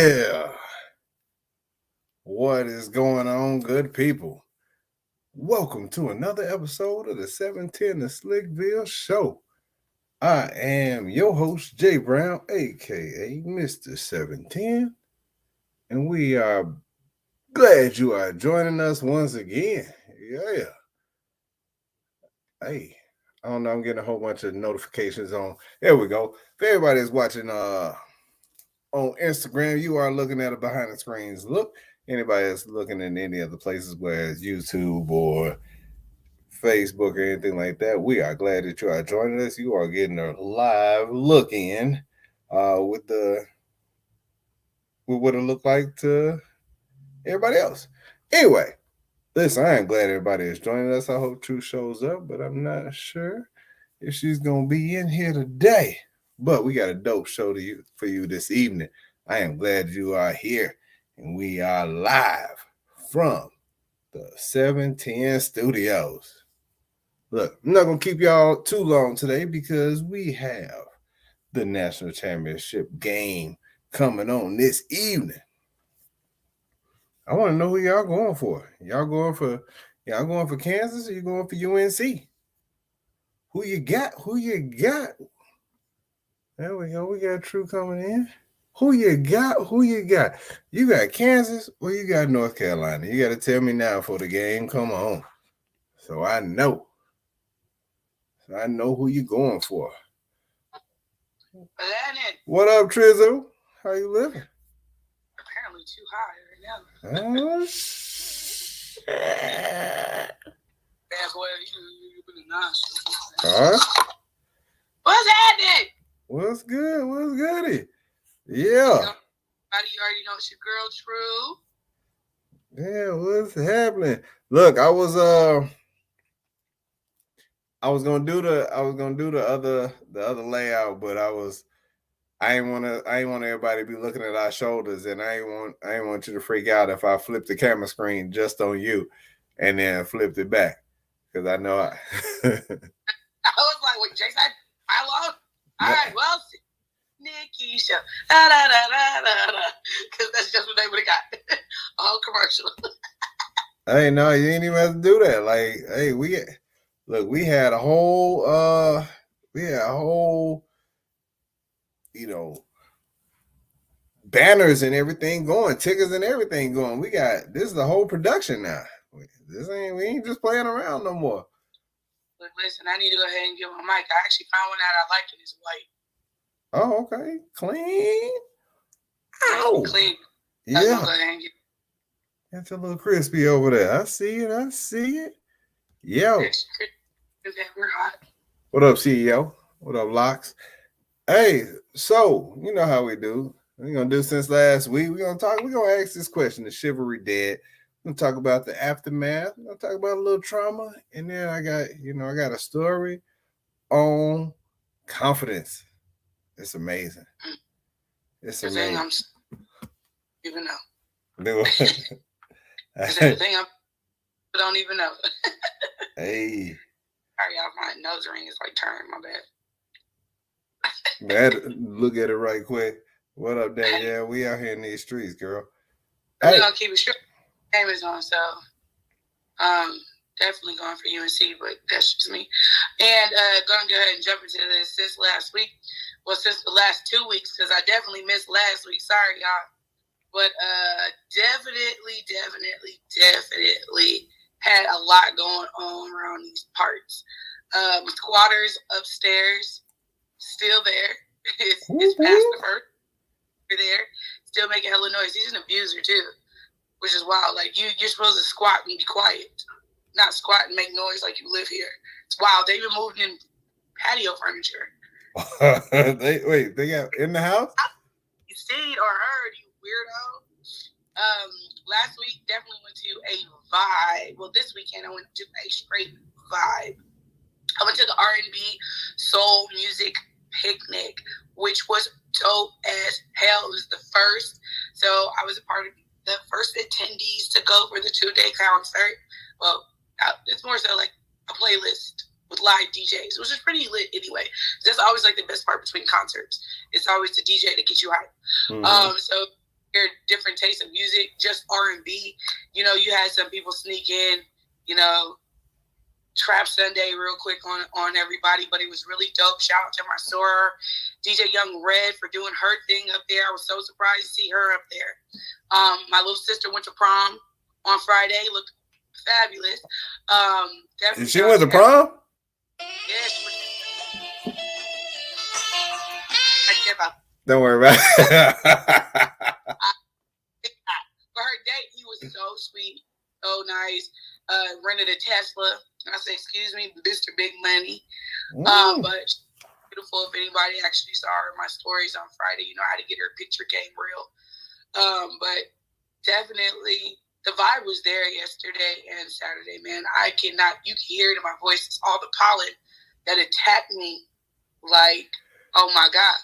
Yeah. What is going on, good people? Welcome to another episode of the 710 The Slickville Show. I am your host, Jay Brown, aka Mr. 710, and we are glad you are joining us once again. Yeah. Hey, I don't know, I'm getting a whole bunch of notifications on. There we go. If everybody's watching on Instagram, you are looking at a behind the screens look. Anybody that's looking in any other places, whether it's YouTube or Facebook or anything like that, we are glad that you are joining us. You are getting a live look in with what it looked like to everybody else. Anyway, listen, I am glad everybody is joining us. I hope Truth shows up, but I'm not sure if she's gonna be in here today. But we got a dope show for you this evening. I am glad you are here, and we are live from the 710 studios. Look, I'm not going to keep y'all too long today because we have the national championship game coming on this evening. I want to know who y'all going for. Y'all going for Kansas, or you going for UNC? Who you got? There we go. We got True coming in. Who you got? You got Kansas or you got North Carolina? You got to tell me now before the game come on. So I know who you going for. What up, Trizzo? How you living? Apparently too high right now. Oh, shit. Bad boy, you been a nonsense. All right. What's happening? What's goody? Yeah. You already know it's your girl True. Yeah, what's happening? Look, I was gonna do the other layout, but I ain't want everybody to be looking at our shoulders, and I ain't want you to freak out if I flipped the camera screen just on you, and then flipped it back, because I know I. I was like, wait, Jason, I love. All right, well, Nikki show, because that's just what they would have got. All commercial. Hey, no, you ain't even have to do that. Like, hey, we had a whole, banners and everything going, tickets and everything going. This is the whole production now. We ain't just playing around no more. Look, listen, I need to go ahead and get my mic. I actually found one that I like, and it's white. Oh, okay. Clean. Ow. Clean. Yeah. That's a little crispy over there. I see it. Yo. We're hot. What up, CEO? What up, Locks? Hey, so you know how we do. We're gonna do since last week. We're gonna ask this question: is chivalry dead? We're gonna talk about the aftermath. We're gonna talk about a little trauma, and then I got a story on confidence. It's amazing. It's amazing. Even know. It's the thing I don't even know. Hey. Sorry, y'all. My nose ring is like turning. My bad. Look at it right quick. What up, Dad? Yeah, we out here in these streets, girl. We're gonna keep it short. Game is on, so definitely going for UNC, but that's just me. And gonna go ahead and jump into this since last week. Well, since the last 2 weeks, because I definitely missed last week. Sorry, y'all. But definitely had a lot going on around these parts. Squatters upstairs, still there. It's past the first. You're there, still making hella noise. He's an abuser too, which is wild. Like you're supposed to squat and be quiet, not squat and make noise like you live here. It's wild. They even moved in patio furniture. They got in the house? You seen or heard, you weirdo. Last week definitely went to a vibe. Well, this weekend I went to a straight vibe. I went to the R&B soul music picnic, which was dope as hell. It was the first. So I was a part of the first attendees to go for the 2-day concert. Well, it's more so like a playlist with live DJs, which is pretty lit anyway. That's always like the best part between concerts. It's always the DJ to get you hype. So hear different tastes of music, just R&B. You know, you had some people sneak in, you know, Trap Sunday real quick on everybody, but it was really dope. Shout out to my soror, DJ Young Red, for doing her thing up there. I was so surprised to see her up there. My little sister went to prom on Friday, looked fabulous. She went to prom? Yeah, she went. I care about. Don't worry about it. For her date, he was so sweet, so nice. Rented a Tesla. I said, "Excuse me, Mr. Big Money." But beautiful. If anybody actually saw her in my stories on Friday, you know how to get her picture game real. But definitely the vibe was there yesterday and Saturday, man. You can hear it in my voice. It's all the pollen that attacked me. Like, oh my God.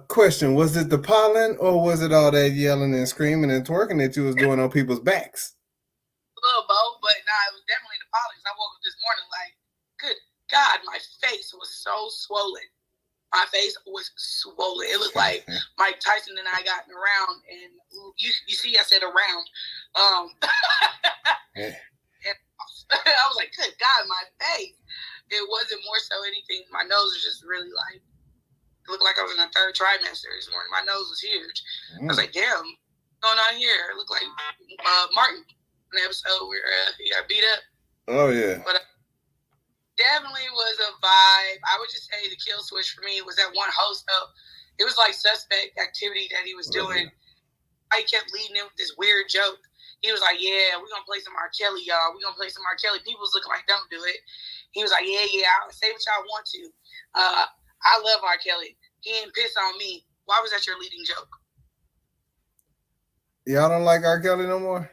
Question, was it the pollen or was it all that yelling and screaming and twerking that you was doing on people's backs? A little both, but it was definitely the pollen. I woke up this morning like, good God, my face was so swollen. My face was swollen. It looked like Mike Tyson and I got in a round, and you see I said around. And I was like, good God, my face. It wasn't more so anything. My nose was just really like, it looked like I was in the third trimester this morning. My nose was huge. I was like, damn, what's going on here? It looked like Martin in the episode where he got beat up. Oh, yeah. But definitely was a vibe. I would just say the kill switch for me was that one host, though. It was like suspect activity that he was doing. I kept leading him with this weird joke. He was like, yeah, we're going to play some R. Kelly, y'all. We're going to play some R. Kelly. People was looking like, don't do it. He was like, yeah, I'll say what y'all want to. I love R. Kelly. He didn't piss on me. Why was that your leading joke? Y'all don't like R. Kelly no more?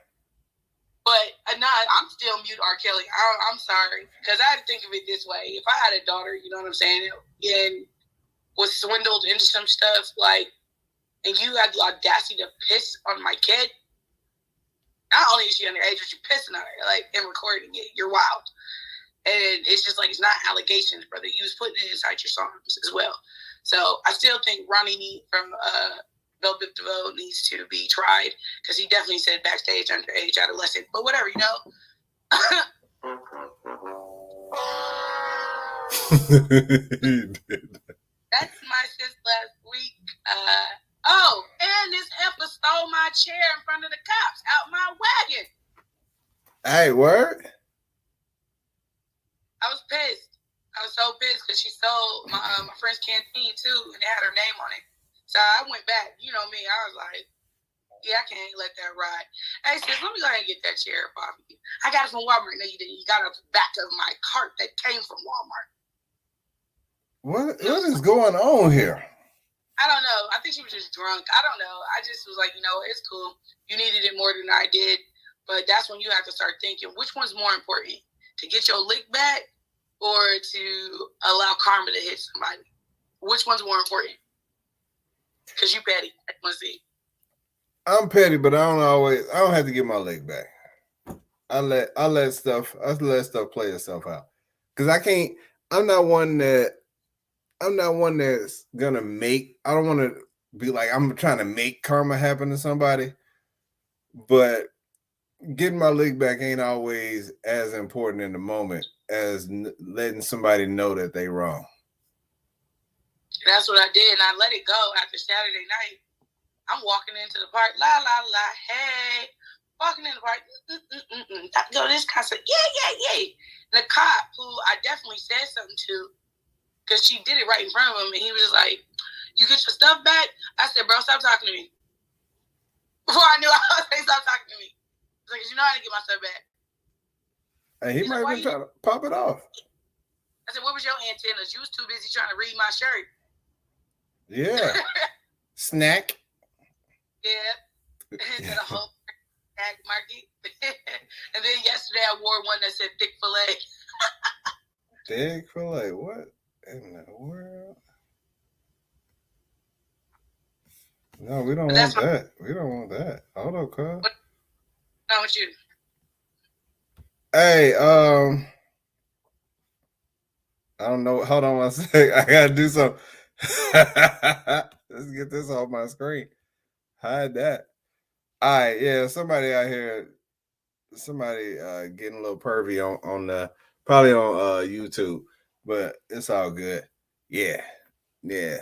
But I'm still mute R. Kelly. I'm sorry. Because I had to think of it this way. If I had a daughter, you know what I'm saying, and was swindled into some stuff, like, and you had the audacity to piss on my kid, not only is she underage, but you're pissing on her, like, and recording it. You're wild. And it's just like, it's not allegations, brother. You was putting it inside your songs as well. So I still think Ronnie from Velvet DeVoe needs to be tried, because he definitely said backstage, underage, adolescent, but whatever, you know. That's my sis last week. And this heifer stole my chair in front of the cops out my wagon. Hey, word? I was pissed. I was so pissed because she stole my friend's canteen too, and it had her name on it. So I went back. You know me. I was like, yeah, I can't let that ride. Hey, sis, let me go ahead and get that chair off of you. I got it from Walmart. No, you didn't. You got it off the back of my cart that came from Walmart. What is going on here? I don't know. I think she was just drunk. I don't know. I just was like, you know, it's cool. You needed it more than I did. But that's when you have to start thinking, which one's more important? To get your lick back or to allow karma to hit somebody? Which one's more important? Because you petty. I want to see. I'm petty, but I don't have to get my leg back. I let stuff play itself out. Because I'm not one that's gonna make, I don't want to be like, I'm trying to make karma happen to somebody, but getting my leg back ain't always as important in the moment as letting somebody know that they wrong. That's what I did, and I let it go after Saturday night. I'm walking into the park, la, la, la, hey. Walking in the park, go to this concert, yeah. And the cop, who I definitely said something to, because she did it right in front of him, and he was just like, you get your stuff back? I said, bro, stop talking to me. Before I knew I was saying, stop talking to me. Because you know I didn't get my stuff back. And he might have been trying to pop it off. I said, what was your antennas? You was too busy trying to read my shirt. Yeah. Snack. Yeah. The whole snack market. And then yesterday I wore one that said thick filet. Thick filet? What in the world? No, we don't want that. We don't want that. Hold up, cuz. What's wrong with you? Hey, I don't know. Hold on one sec. I gotta do something. Let's get this off my screen. Hide that. All right, yeah. Somebody out here, somebody getting a little pervy on the probably on YouTube, but it's all good. Yeah, yeah.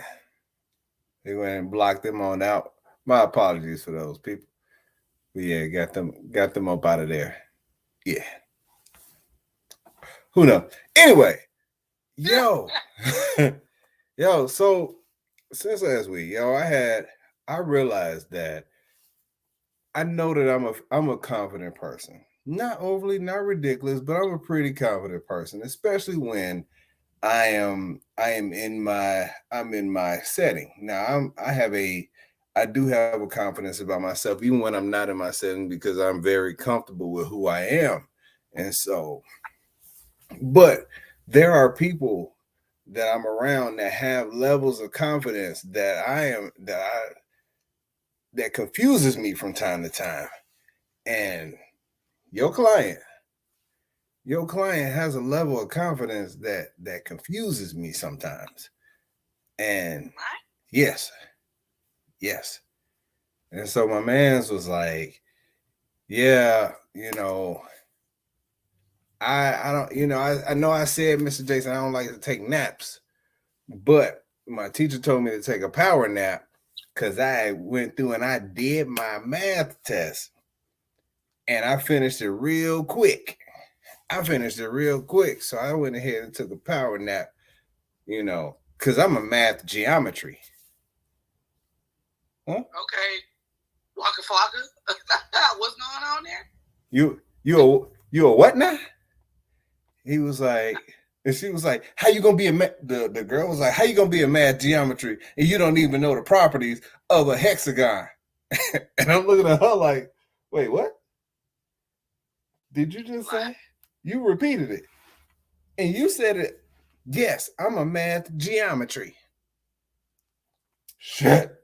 They went and blocked them on out. My apologies for those people. But yeah, got them up out of there. Yeah. Who knows? Anyway, yo, yo. So since last week, I realized that I know that I'm a confident person. Not overly, not ridiculous, but I'm a pretty confident person, especially when I'm in my setting. Now I do have a confidence about myself even when I'm not in my setting because I'm very comfortable with who I am. And so, but there are people that I'm around that have levels of confidence that confuses me from time to time. And your client has a level of confidence that confuses me sometimes. And yes. And so my man's was like, yeah, I don't, I know I said, Mr. Jason, I don't like to take naps, but my teacher told me to take a power nap because I went through and I did my math test and I finished it real quick. So I went ahead and took a power nap, because I'm a math geometry. Huh? Okay. Waka flocka. What's going on there? You a what now? He was like, and she was like, how you gonna be the girl was like, how you gonna be a math geometry and you don't even know the properties of a hexagon? And I'm looking at her like, wait, what? Did you just say? You repeated it. And you said it. Yes, I'm a math geometry. Shit.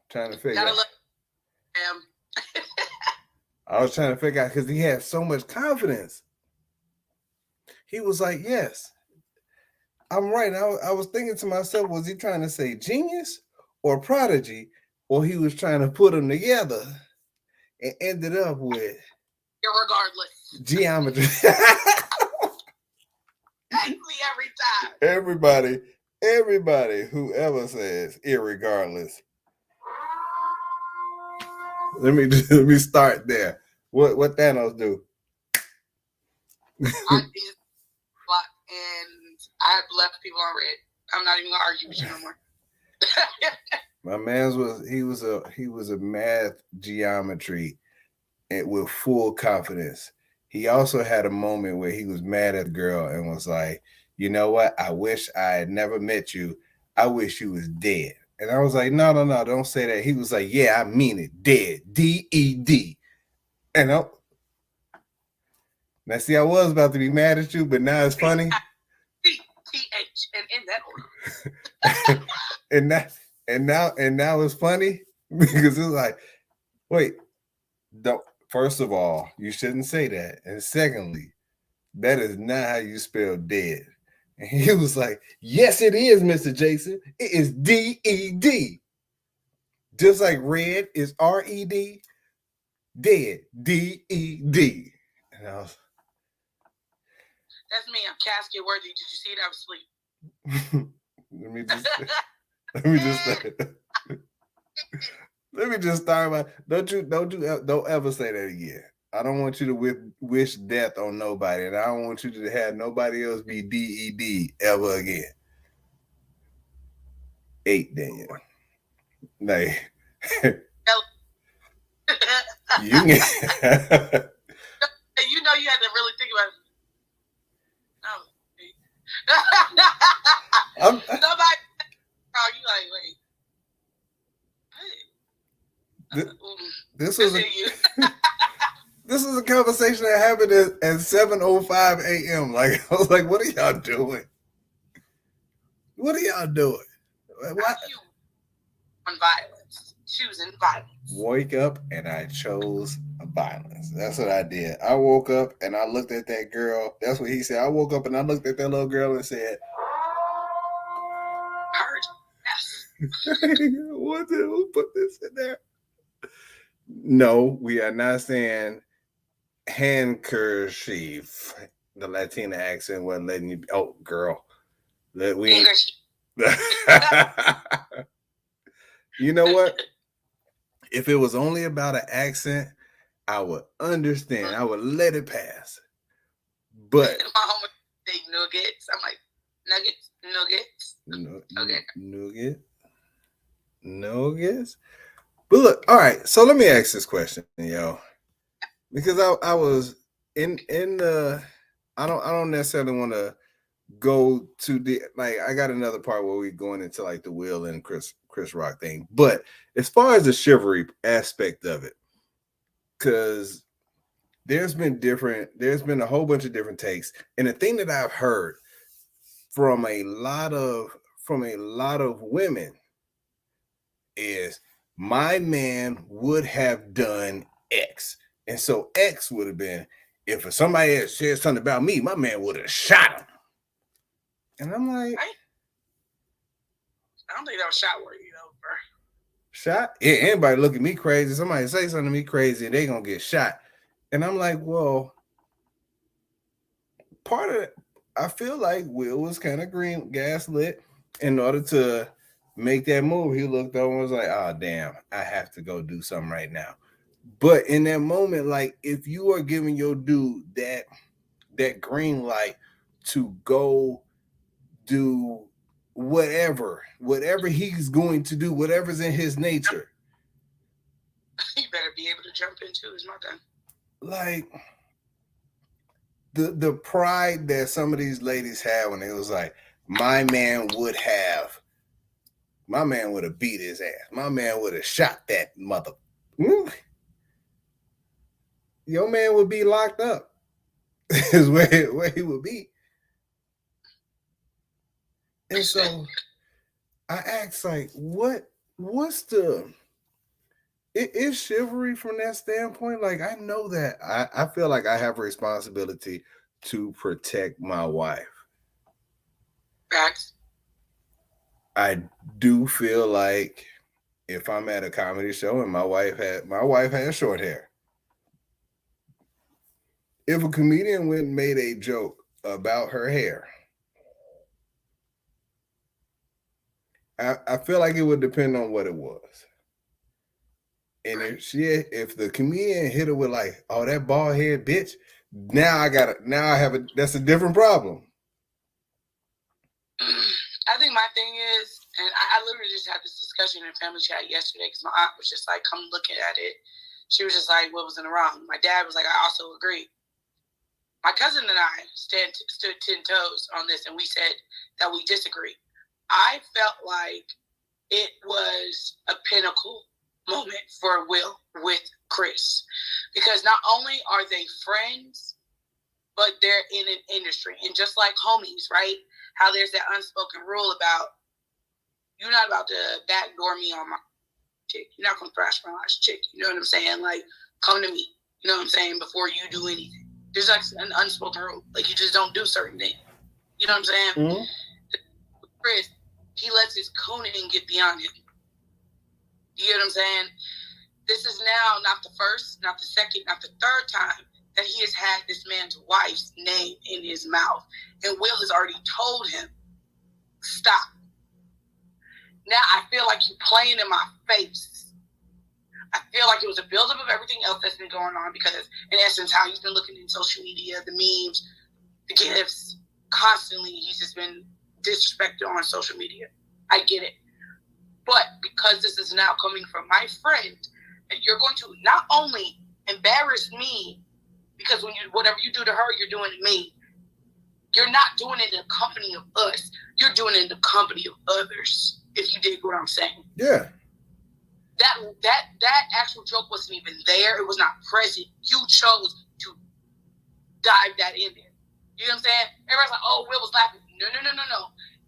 Trying to figure out. I was trying to figure out because he had so much confidence. He was like, yes, I'm right. I was thinking to myself, was he trying to say genius or prodigy? Or he was trying to put them together and ended up with irregardless geometry. Every time. Everybody who ever says irregardless. Let me start there. What Thanos do? I did block and I left people on red. I'm not even gonna argue with you no more. My man's was a math geometry and with full confidence. He also had a moment where he was mad at the girl and was like, you know what? I wish I had never met you. I wish you was dead. And I was like, no, don't say that. He was like, yeah, I mean it. Dead. D-E-D. And now see, I was about to be mad at you, but now it's funny. T-H and in that order. and now it's funny because it's like, wait, don't. First of all, you shouldn't say that. And secondly, that is not how you spell dead. And he was like, yes, it is, Mr. Jason. It is D-E-D. Just like red is R-E-D, dead, D-E-D. And I was, that's me. I'm casket worthy. Did you see it? I was asleep. Let me just start by don't ever say that again. I don't want you to wish death on nobody, and I don't want you to have nobody else be D-E-D ever again. 8, Daniel. Like you know you had to really think about it. Nobody you like, wait. This was a conversation that happened at 7:05 a.m. Like I was like, what are y'all doing? What are y'all doing? What? On violence. Choosing violence. Wake up and I chose violence. That's what I did. I woke up and I looked at that girl. That's what he said. I woke up and I looked at that little girl and said, hurt. Yes. Who put this in there? No, we are not saying handkerchief. The Latina accent wasn't letting you. Oh, girl, let we. You know what? If it was only about an accent, I would understand. I would let it pass. But my home say nuggets. I'm like, nuggets. Nuggets. But look, all right. So let me ask this question, yo, because I was in the. I don't necessarily want to go to the like. I got another part where we going into like the Will and Chris Rock thing, but as far as the chivalry aspect of it, because there's been a whole bunch of different takes, and the thing that I've heard from a lot of women is my man would have done X, and so X would have been if somebody had said something about me, my man would have shot him, and I'm like, I don't think that was shot worthy though, bro. Shot? Yeah, anybody look at me crazy, somebody say something to me crazy, they gonna get shot. And I'm like, well, part of it, I feel like Will was kind of gaslit in order to make that move. He looked over and was like, oh, damn, I have to go do something right now. But in that moment, like, if you are giving your dude that green light to go do whatever he's going to do, whatever's in his nature, you better be able to jump into is my thing. Like the pride that some of these ladies had when it was like, my man would have beat his ass. My man would have shot that mother. Your man would be locked up. Is where he would be. And so I asked, like, what's the is chivalry from that standpoint? Like, I know that I feel like I have a responsibility to protect my wife. Facts. I do feel like if I'm at a comedy show and my wife has short hair, if a comedian went and made a joke about her hair, I feel like it would depend on what it was. And if the comedian hit her with like, oh, that bald head bitch, that's a different problem. I think my thing is, and I literally just had this discussion in family chat yesterday because my aunt was just like, come looking at it. She was just like, what was in the wrong? My dad was like, I also agree. My cousin and I stood 10 toes on this, and we said that we disagree. I felt like it was a pinnacle moment for Will with Chris, because not only are they friends, but they're in an industry, and just like homies, right? How there's that unspoken rule about you're not about to backdoor me on my chick. You're not gonna thrash my chick. You know what I'm saying? Like, come to me. You know what I'm saying? Before you do anything, there's like an unspoken rule. Like, you just don't do certain things. You know what I'm saying? Mm-hmm. Chris, he lets his cooning get beyond him. You get what I'm saying? This is now not the first, not the second, not the third time that he has had this man's wife's name in his mouth. And Will has already told him, stop. Now I feel like you're playing in my face. I feel like it was a buildup of everything else that's been going on, because in essence, how he's been looking in social media, the memes, the gifts, constantly he's just been disrespected on social media. I get it. But because this is now coming from my friend, and you're going to not only embarrass me, because whatever you do to her, you're doing to me. You're not doing it in the company of us. You're doing it in the company of others, if you dig what I'm saying. Yeah. That actual joke wasn't even there. It was not present. You chose to dive that in there. You know what I'm saying? Everybody's like, oh, Will was laughing. No.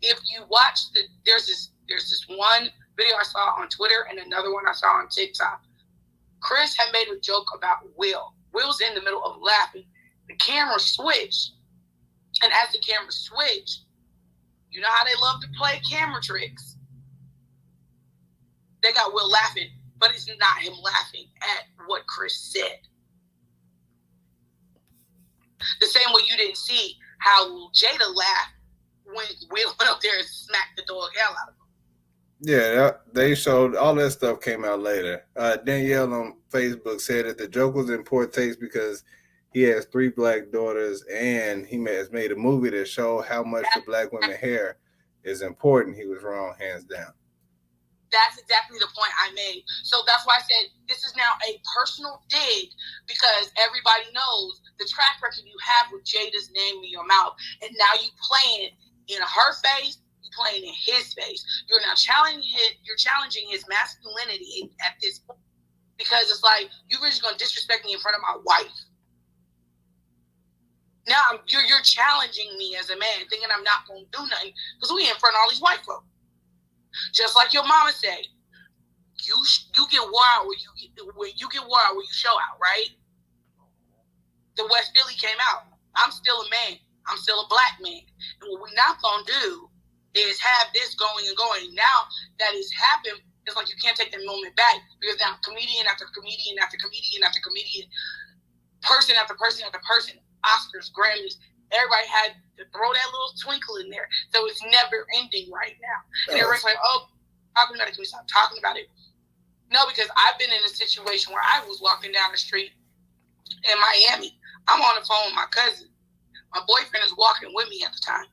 If you watch there's this one video I saw on Twitter and another one I saw on TikTok. Chris had made a joke about Will. Will's in the middle of laughing. The camera switched. And as the camera switched, you know how they love to play camera tricks. about Will laughing, but it's not him laughing at what Chris said. The same way you didn't see how Jada laughed when Will went up there and smacked the dog hell out of him. Yeah, they showed all that stuff came out later. Danielle on Facebook said that the joke was in poor taste because he has 3 black daughters and he has made a movie that showed how much the black women hair is important. He was wrong, hands down. That's exactly the point I made. So that's why I said this is now a personal dig because everybody knows the track record you have with Jada's name in your mouth. And now you playing in her face, you playing in his face. You're now challenging his masculinity at this point because it's like, you're just going to disrespect me in front of my wife. Now you're challenging me as a man, thinking I'm not going to do nothing because we in front of all these white folks. Just like your mama say, you get wild when you get wild when you show out, right? The West Philly came out. I'm still a man. I'm still a black man. And what we're not gonna do is have this going and going. Now that it's happened, it's like you can't take that moment back because now comedian after comedian after comedian after comedian, person after person after person, Oscars, Grammys, everybody had to throw that little twinkle in there. So it's never ending right now. And everybody's like, oh, talking about it, can we stop talking about it? No, because I've been in a situation where I was walking down the street in Miami. I'm on the phone with my cousin. My boyfriend is walking with me at the time.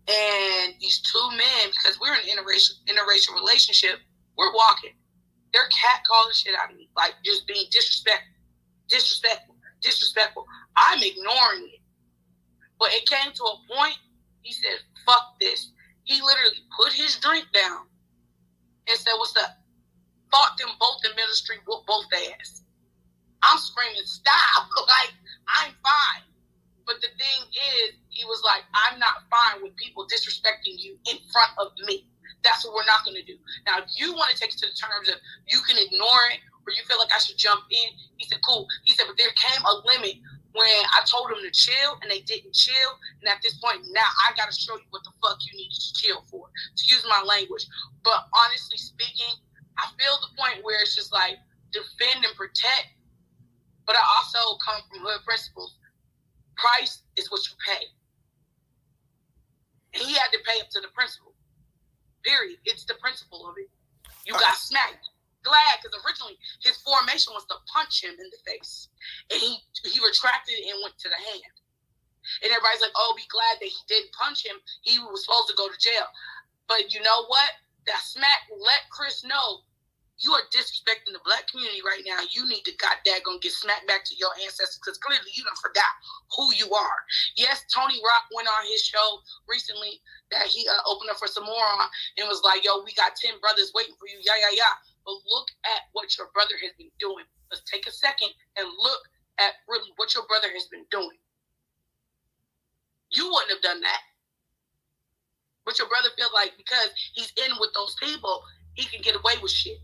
And these 2 men, because we're in an interracial relationship, we're walking. They're catcalling shit out of me, like just being disrespectful. I'm ignoring it. But it came to a point, he said, fuck this. He literally put his drink down and said, what's up? Fought them both in middle street, whooped both their ass. I'm screaming, stop. Like, I'm fine. But the thing is, he was like, I'm not fine with people disrespecting you in front of me. That's what we're not going to do. Now, if you want to take it to the terms of you can ignore it or you feel like I should jump in, he said, cool. He said, but there came a limit when I told them to chill and they didn't chill. And at this point, now I got to show you what the fuck you needed to chill for, to use my language. But honestly speaking, I feel the point where it's just like defend and protect. But I also come from hood principles. Price is what you pay. And he had to pay up to the principle. Period. It's the principle of it. You got smacked. Glad, because originally his formation was to punch him in the face. And he retracted and went to the hand. And everybody's like, oh, be glad that he didn't punch him. He was supposed to go to jail. But you know what? That smack let Chris know you are disrespecting the black community right now. You need to gonna get smacked back to your ancestors because clearly you done forgot who you are. Yes, Tony Rock went on his show recently that he opened up for some more on and was like, yo, we got 10 brothers waiting for you. Yeah. But look at what your brother has been doing. Let's take a second and look at really what your brother has been doing. You wouldn't have done that. But your brother feels like because he's in with those people, he can get away with shit.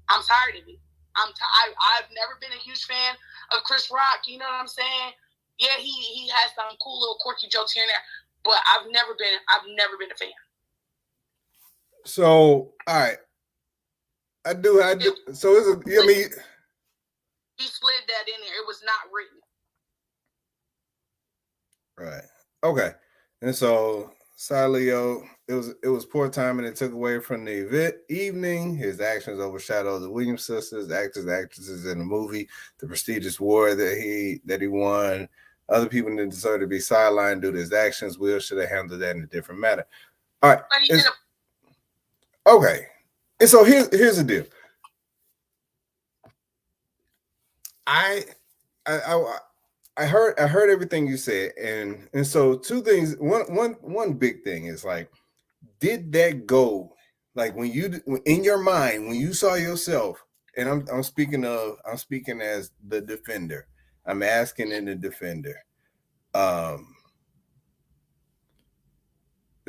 I'm tired of it. I've never been a huge fan of Chris Rock. You know what I'm saying? Yeah, he has some cool little quirky jokes here and there, but I've never been a fan. So, all right. I do. So it's he slid that in there. It was not written. Right. Okay. And so, Salio, it was poor timing. It took away from the evening. His actions overshadowed the Williams sisters, actors, actresses in the movie, the prestigious award that he won. Other people didn't deserve to be sidelined due to his actions. Will should have handled that in a different manner. All right. Okay. And so here's the deal. I heard everything you said, and so 2 things. One big thing is like, did that go like when you in your mind when you saw yourself? And I'm speaking as the defender. I'm asking in the defender. The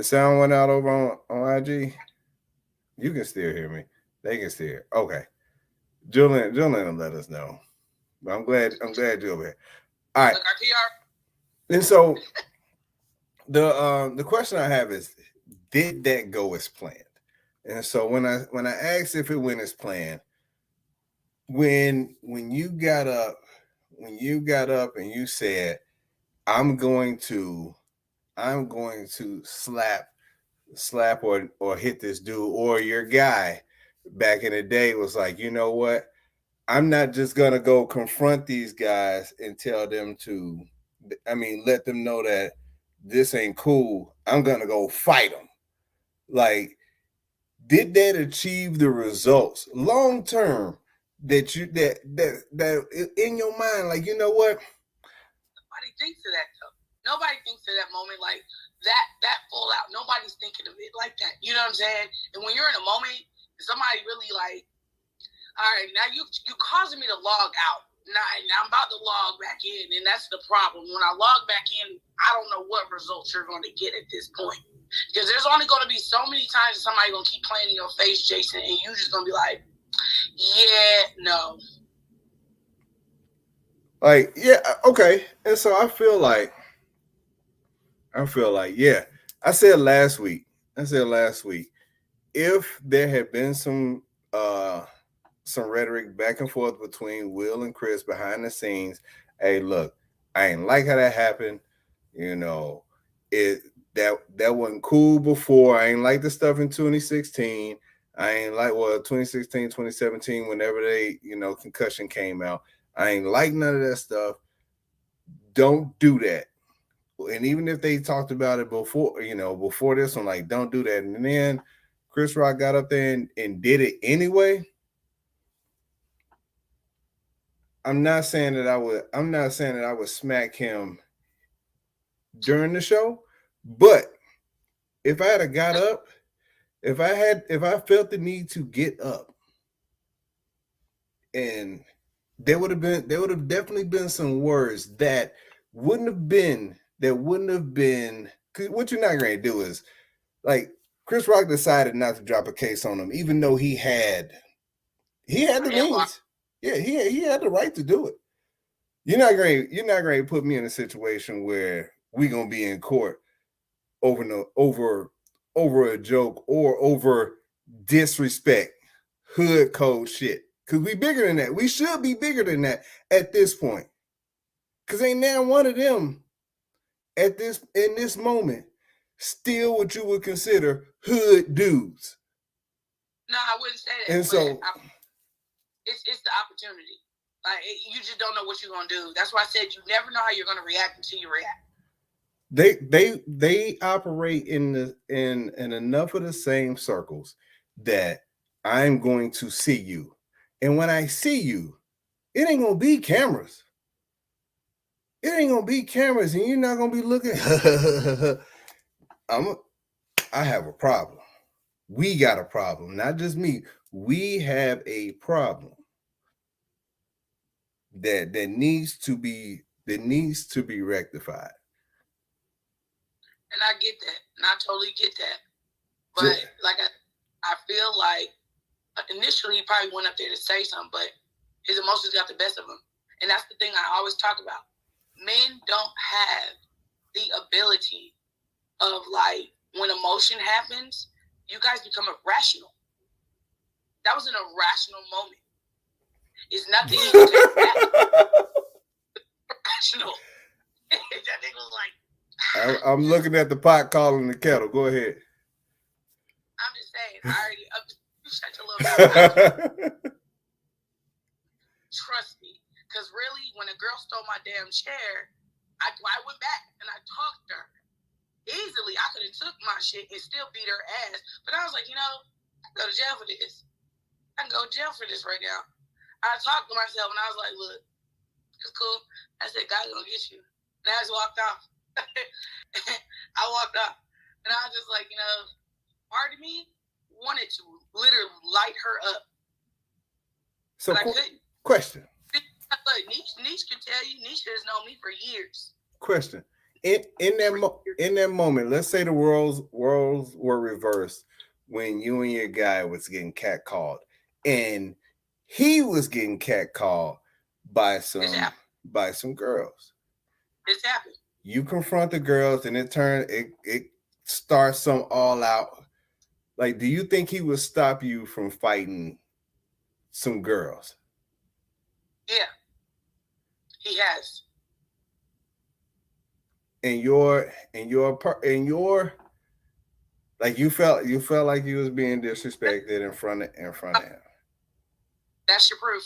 sound went out over on IG. You can still hear me. They can still hear. Okay. Julian will let us know. But I'm glad you're over here. All right. And so the question I have is, did that go as planned? And so when I asked if it went as planned, when you got up and you said, I'm going to slap or hit this dude, or your guy back in the day was like, you know what? I'm not just gonna go confront these guys and tell them to, let them know that this ain't cool. I'm gonna go fight them. Like, did that achieve the results long term that you that in your mind? Like, you know what? Nobody thinks of that though. Nobody thinks of that moment like that full out. Nobody's thinking of it like that. You know what I'm saying? And when you're in a moment, somebody really like, all right, now you causing me to log out. Now I'm about to log back in, and that's the problem. When I log back in, I don't know what results you're going to get at this point. Because there's only going to be so many times that somebody's going to keep playing in your face, Jason, and you just going to be like, yeah, no. Like, yeah, okay. And so I feel like, yeah. I said last week, if there had been some rhetoric back and forth between Will and Chris behind the scenes, hey, look, I ain't like how that happened. You know, that wasn't cool before. I ain't like the stuff in 2016. I ain't like 2016, 2017, whenever they, concussion came out. I ain't like none of that stuff. Don't do that. And even if they talked about it before, before this one, like, don't do that. And then Chris Rock got up there and did it anyway. I'm not saying that I would smack him during the show, but if I had got up, if I felt the need to get up, and there would have definitely been some words that wouldn't have been, because what you're not going to do is, like, Chris Rock decided not to drop a case on him, even though he had the means. Yeah, he had the right to do it. You're not going to put me in a situation where we're going to be in court over a joke or over disrespect, hood code shit. Because we bigger than that. We should be bigger than that at this point. Because ain't now one of them in this moment still what you would consider hood dudes. No, I wouldn't say that. And so it's the opportunity. Like, you just don't know what you're gonna do. That's why I said you never know how you're gonna react until you react. They operate in enough of the same circles that I'm going to see you. And when I see you, it ain't gonna be cameras. It ain't gonna be cameras, and you're not gonna be looking. I have a problem. We got a problem, not just me. We have a problem that needs to be rectified. And I get that, and I totally get that. But like I feel like initially he probably went up there to say something, but his emotions got the best of him. And that's the thing I always talk about. Men don't have the ability of, like, when emotion happens, you guys become irrational. That was an irrational moment. It's nothing you can take back. Irrational. That nigga was like, I'm looking at the pot calling the kettle. Go ahead. I'm just saying, you shut your little mouth. Trust me. Because really, when a girl stole my damn chair, I went back and I talked to her. Easily, I could have took my shit and still beat her ass. But I was like, I can go to jail for this. I can go to jail for this right now. I talked to myself and I was like, look, it's cool. I said, God's going to get you. And I just walked off. I walked off. And I was just like, part of me wanted to literally light her up. So, but I couldn't. Question. Look, Niche can tell you, Niche has known me for years. Question. In that moment, let's say the roles were reversed when you and your guy was getting catcalled, and he was getting catcalled by some girls. This happened. You confront the girls, and it starts some all out Like, do you think he would stop you from fighting some girls? Yeah, he has. And your like you felt like you was being disrespected in front of him. That's your proof.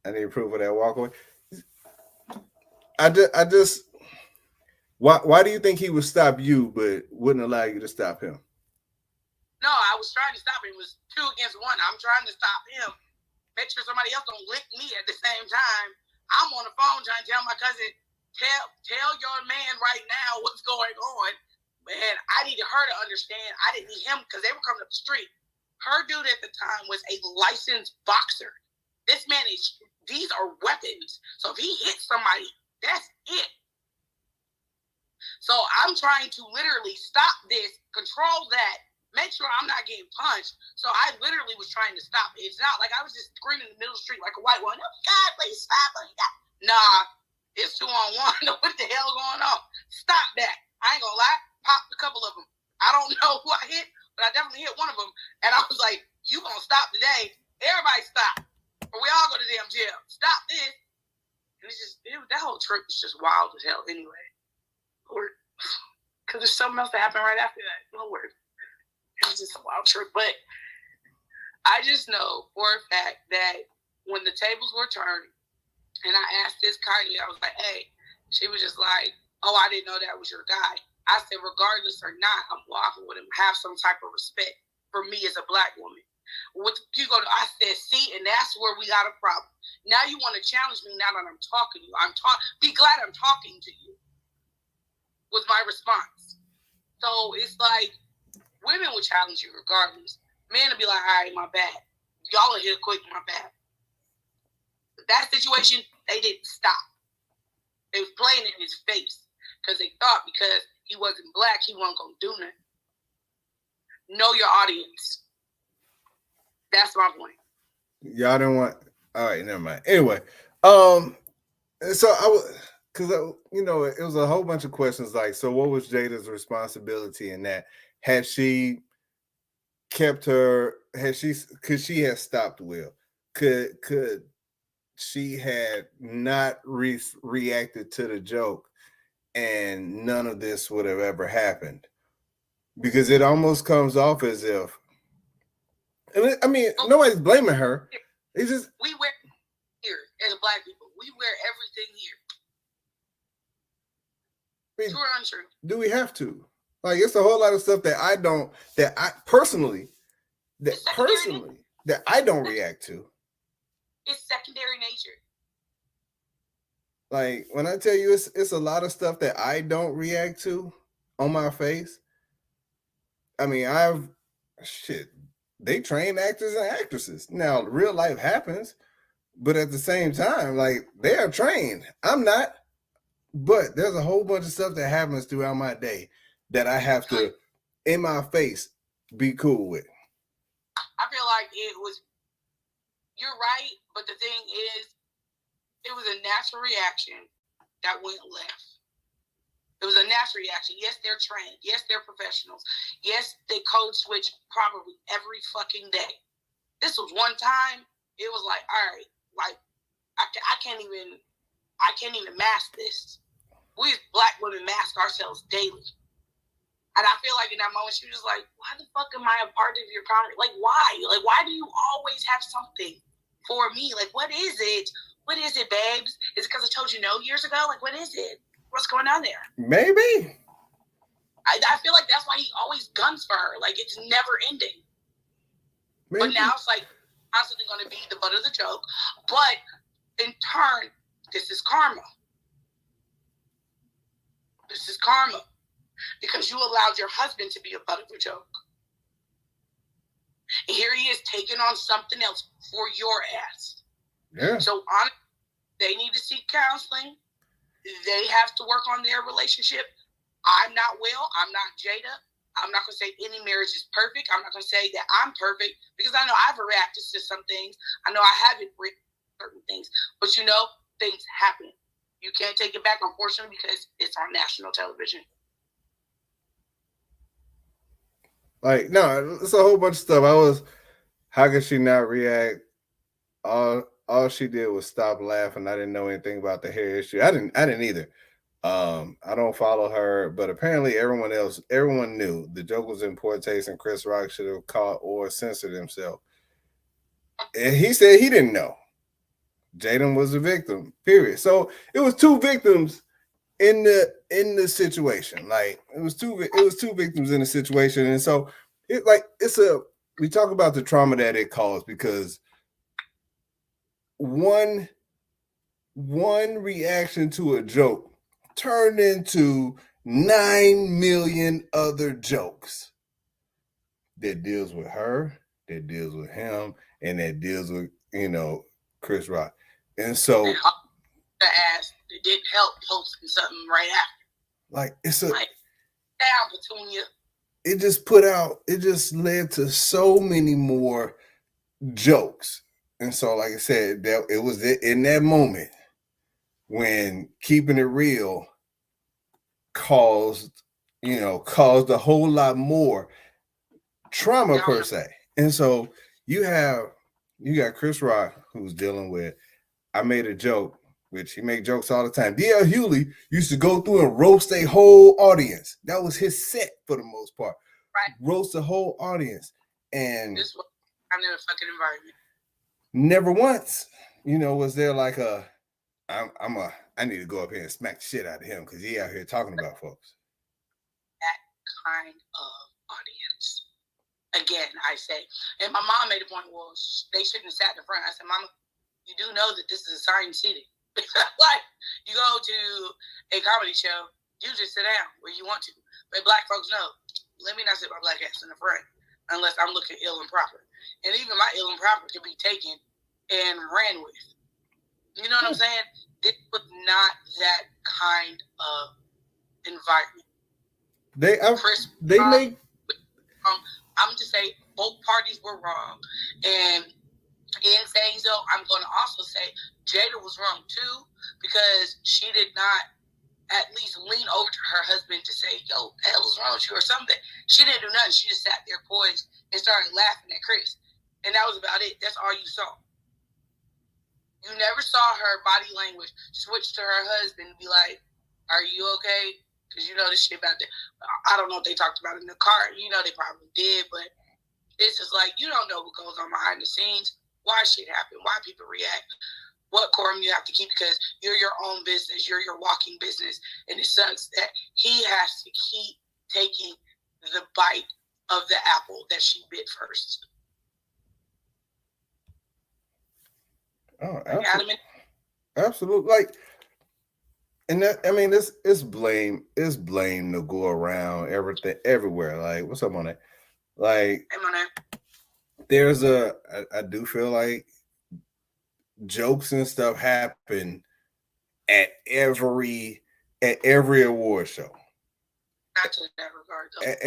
I need proof of that walkaway. I just why do you think he would stop you but wouldn't allow you to stop him? No, I was trying to stop him. It was 2 against 1. I'm trying to stop him. Make sure somebody else don't lick me at the same time. I'm on the phone trying to tell my cousin, tell your man right now what's going on. Man, I needed her to understand. I didn't need him because they were coming up the street. Her dude at the time was a licensed boxer. This man these are weapons. So if he hits somebody, that's it. So I'm trying to literally stop this, control that, make sure I'm not getting punched. So I literally was trying to stop it. It's not like I was just screaming in the middle of the street like a white one. Oh, God, please stop. Nah, it's 2-on-1. What the hell going on? Stop that. I ain't gonna lie. Popped a couple of them. I don't know who I hit, but I definitely hit one of them. And I was like, you gonna stop today. Everybody stop. Or we all go to damn jail. Stop this. And it's just, that whole trip was just wild as hell anyway. Lord. Because there's something else that happened right after that. Lord. It was just a wild trip. But I just know for a fact that when the tables were turned, and I asked this kindly, I was like, hey, she was just like, oh, I didn't know that was your guy. I said, regardless or not, I'm walking with him. Have some type of respect for me as a black woman. I said, see, and that's where we got a problem. Now you want to challenge me now that I'm talking to you. Be glad I'm talking to you, was my response. So it's like, women will challenge you regardless. Men will be like, all right, my bad. Y'all are here quick, my bad. But that situation, they didn't stop. They was playing in his face because they thought because he wasn't black, he wasn't going to do nothing. Know your audience. That's my point. Y'all didn't want. All right, never mind. Anyway, so I was, because it was a whole bunch of questions like, so what was Jada's responsibility in that? Had she kept her? Could she have stopped Will? Could she had not reacted to the joke, and none of this would have ever happened? Because it almost comes off as if. I mean, nobody's blaming her. It's just we wear here as black people. We wear everything here. True or untrue? Do we have to? Like, it's a whole lot of stuff that I don't react to. It's secondary nature. Like, when I tell you it's a lot of stuff that I don't react to on my face. I mean, they train actors and actresses. Now, real life happens, but at the same time, like, they are trained. I'm not. But there's a whole bunch of stuff that happens throughout my day that I have to, in my face, be cool with. I feel like you're right, but the thing is, it was a natural reaction that went left. It was a natural reaction. Yes, they're trained. Yes, they're professionals. Yes, they code switch probably every fucking day. This was one time. It was like, all right, like I can't even mask this. We as black women mask ourselves daily. And I feel like in that moment, she was like, why the fuck am I a part of your conversation? Like, why? Like, why do you always have something for me? Like, what is it? What is it, babes? Is it because I told you no years ago? Like, what is it? What's going on there? Maybe. I feel like that's why he always guns for her. Like, it's never ending. Maybe. But now it's like constantly going to be the butt of the joke. But in turn, this is karma. This is karma. Because you allowed your husband to be a butt of a joke. And here he is taking on something else for your ass. Yeah. So they need to seek counseling. They have to work on their relationship. I'm not Will. I'm not Jada. I'm not going to say any marriage is perfect. I'm not going to say that I'm perfect because I know I've reacted to some things. I know I haven't reacted to certain things. But things happen. You can't take it back, unfortunately, because it's on national television. Like, no, it's a whole bunch of stuff. How could she not react? All she did was stop laughing. I didn't know anything about the hair issue. I didn't either. I don't follow her, but apparently everyone knew the joke was in poor taste and Chris Rock should have caught or censored himself. And he said he didn't know. Jaden was a victim. Period. So it was two victims in the situation. Like it was two victims in the situation, and so we talk about the trauma that it caused because one reaction to a joke turned into 9 million other jokes that deals with her, that deals with him, and that deals with Chris Rock. And so the ass that didn't help posting something right after. Like down, Petunia. It just led to so many more jokes. And so, like I said, that it was in that moment when keeping it real caused a whole lot more trauma per se. And so you got Chris Rock who's dealing with, I made a joke, which he make jokes all the time. D.L. Hewley used to go through and roast a whole audience. That was his set for the most part. Right. Roast the whole audience. And this was kind of a fucking environment. Never once, was there like I need to go up here and smack the shit out of him because he out here talking about folks. That kind of audience. Again, I say. And my mom made a point, well, they shouldn't have sat in the front. I said, Mama, you do know that this is assigned seating. Like, you go to a comedy show, you just sit down where you want to. But black folks know, let me not sit my black ass in the front unless I'm looking ill and proper. And even my ill and proper could be taken and ran with. You know what I'm saying? This was not that kind of environment. I'm just saying both parties were wrong. And in saying so, I'm going to also say Jada was wrong too, because she did not at least lean over to her husband to say, yo, the hell is wrong with you or something. She didn't do nothing. She just sat there poised and started laughing at Chris. And that was about it. That's all you saw. You never saw her body language switch to her husband and be like, are you okay? Because you know this shit about that. I don't know if they talked about it in the car. You know they probably did, but it's just like, you don't know what goes on behind the scenes. Why shit happen, why people react, what quorum you have to keep, because you're your own business, you're your walking business. And it sucks that he has to keep taking the bite of the apple that she bit first. Oh, absolutely. Like, and that, I mean, it's blame to go around everything, everywhere. Like, what's up on that? Like, there's I do feel like jokes and stuff happen at every award show. Not to that regard, though. At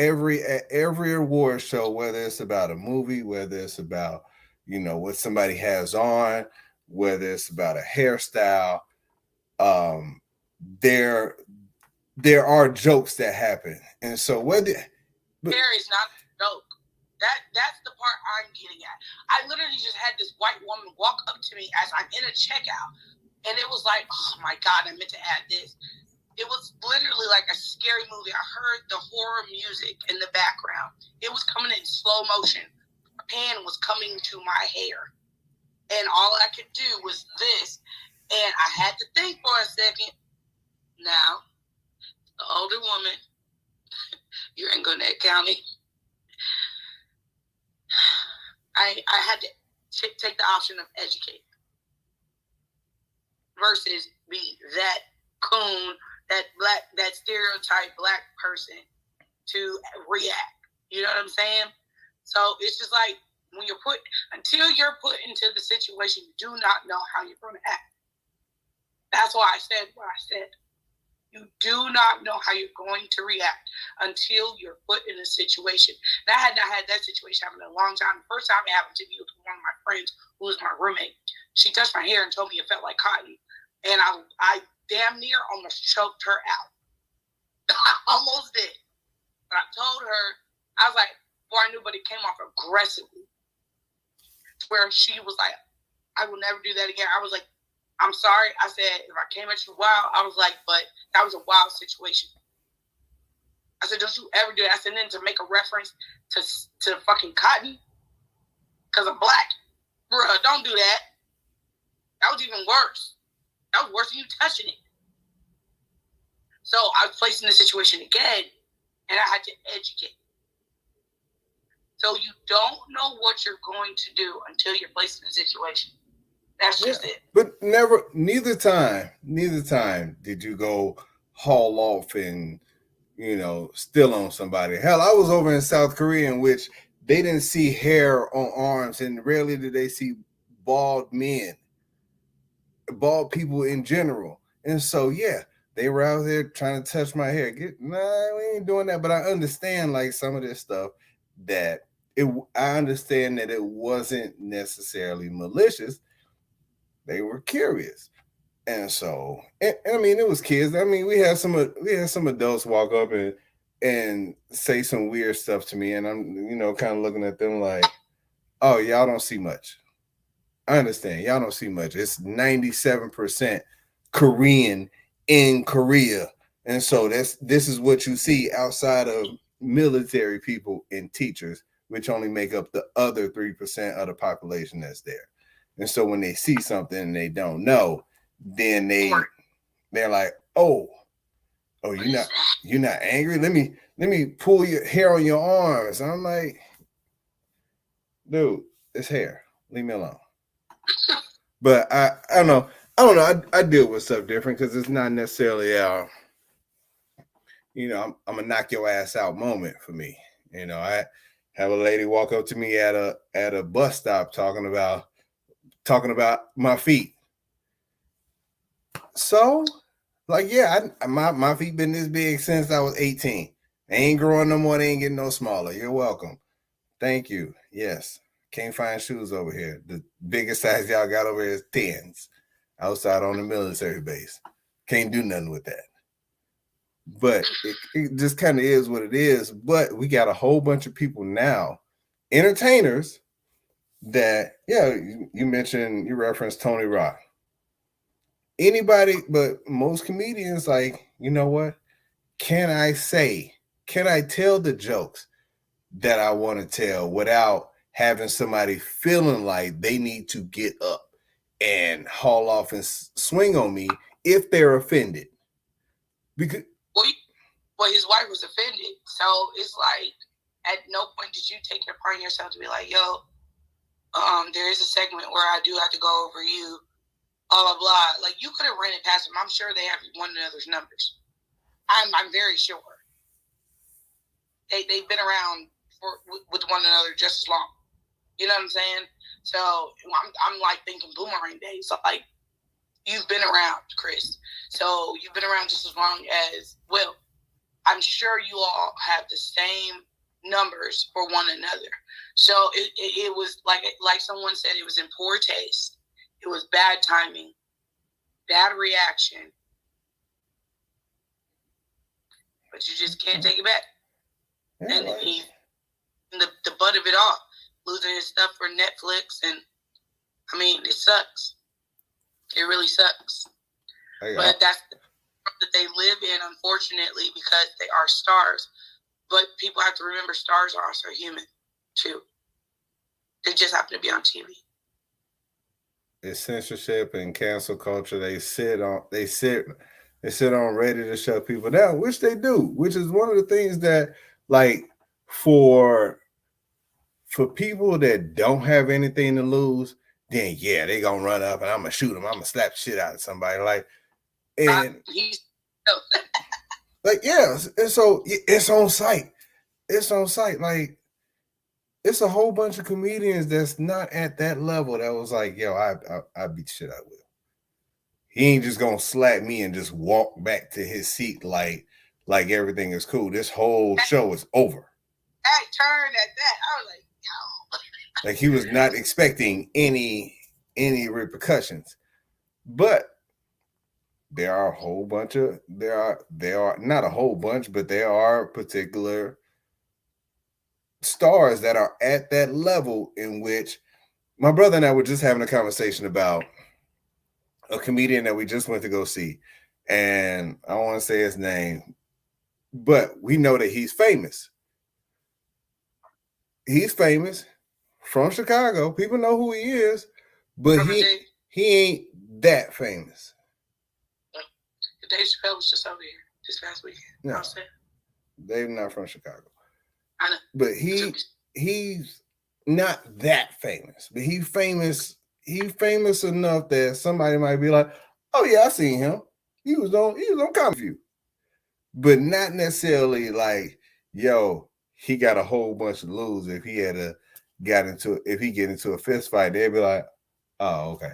every award show, whether it's about a movie, whether it's about what somebody has on, whether it's about a hairstyle, there are jokes that happen, and so there is not a joke. That's the part I'm getting at. I literally just had this white woman walk up to me as I'm in a checkout, and it was like, oh my God, I meant to add this. It was literally like a scary movie. I heard the horror music in the background. It was coming in slow motion. A pan was coming to my hair, and all I could do was this, and I had to think for a second. Now, the older woman, you're in Gwinnett County. I had to take the option of educate versus be that coon, that stereotype black person to react. You know what I'm saying? So it's just like until you're put into the situation, you do not know how you're going to act. That's why I said what I said. You do not know how you're going to react until you're put in a situation. And I had not had that situation happen in a long time. The first time it happened to me was one of my friends who was my roommate. She touched my hair and told me it felt like cotton. And I damn near almost choked her out. I almost did. But I told her, I was like, before I knew, but it came off aggressively. Where she was like, I will never do that again. I was like, I'm sorry. I said, if I came at you wild, I was like, but that was a wild situation. I said, don't you ever do that. I said, then to make a reference to fucking cotton because I'm black, bruh, don't do that. That was even worse. That was worse than you touching it. So I was placed in this situation again, and I had to educate. So you don't know what you're going to do until you're placed in a situation. That's just it. But neither time did you go haul off and, steal on somebody. Hell, I was over in South Korea in which they didn't see hair on arms, and rarely did they see bald men, bald people in general. And so, yeah, they were out there trying to touch my hair. Nah, we ain't doing that. But I understand like some of this stuff that I understand that it wasn't necessarily malicious. They were curious. And so, and I mean, it was kids. I mean, we had some adults walk up and say some weird stuff to me, and I'm, kind of looking at them like, oh, y'all don't see much. I understand. Y'all don't see much. It's 97% Korean in Korea. And so this is what you see outside of military people and teachers, which only make up the other 3% of the population that's there. And so when they see something and they don't know, then they're like, oh, you're not angry? Let me pull your hair on your arms. I'm like, dude, it's hair. Leave me alone. But I don't know. I deal with stuff different because it's not necessarily I'm gonna knock your ass out moment for me. I have a lady walk up to me at a bus stop talking about my feet. So, like, yeah, my feet been this big since I was 18. They ain't growing no more. They ain't getting no smaller. You're welcome. Thank you. Yes. Can't find shoes over here. The biggest size y'all got over here is 10s outside on the military base. Can't do nothing with that. But it just kind of is what it is. But we got a whole bunch of people now, entertainers, that, yeah, you referenced Tony Rock. Anybody, but most comedians, like, you know what? Can I tell the jokes that I want to tell without having somebody feeling like they need to get up and haul off and swing on me if they're offended? Because well, his wife was offended, so it's like at no point did you take it upon yourself to be like, yo, there is a segment where I do have to go over you, blah blah blah. Like, you could have ran it past them. I'm sure they have one another's numbers. I'm very sure they've been around with one another just as long. You know what I'm saying? So I'm like thinking boomerang days. So, like, you've been around, Chris. So you've been around just as long as Will. I'm sure you all have the same numbers for one another. So it was like someone said, it was in poor taste. It was bad timing, bad reaction. But you just can't take it back. Yeah, and he, the butt of it all, losing his stuff for Netflix, and I mean, it sucks. It really sucks. But that's the world that they live in, unfortunately, because they are stars. But people have to remember, stars are also human too. They just happen to be on TV. It's censorship and cancel culture. They sit on ready to shut people down, which they do, which is one of the things that, like, for people that don't have anything to lose, then yeah, they gonna run up and I'm gonna shoot them. I'm gonna slap shit out of somebody. Like, and like, yeah, and so it's on site. It's on site. Like, it's a whole bunch of comedians that's not at that level that was like, yo, I beat shit out of Will. He ain't just gonna slap me and just walk back to his seat like everything is cool. This whole show is over. I turned at that. I was like, yo. Like, he was not expecting any repercussions. But there are not a whole bunch, but there are particular stars that are at that level in which my brother and I were just having a conversation about a comedian that we just went to go see. And I don't want to say his name, but we know that he's famous. He's famous from Chicago. People know who he is, but he ain't that famous. Dave Chappelle was just over here this past weekend. No, Dave not from Chicago. I know. But he's not that famous. But he's famous enough that somebody might be like, oh yeah, I seen him. He was on Comedy View. But not necessarily like, yo, he got a whole bunch of lose if he get into a fist fight, they'd be like, oh, okay.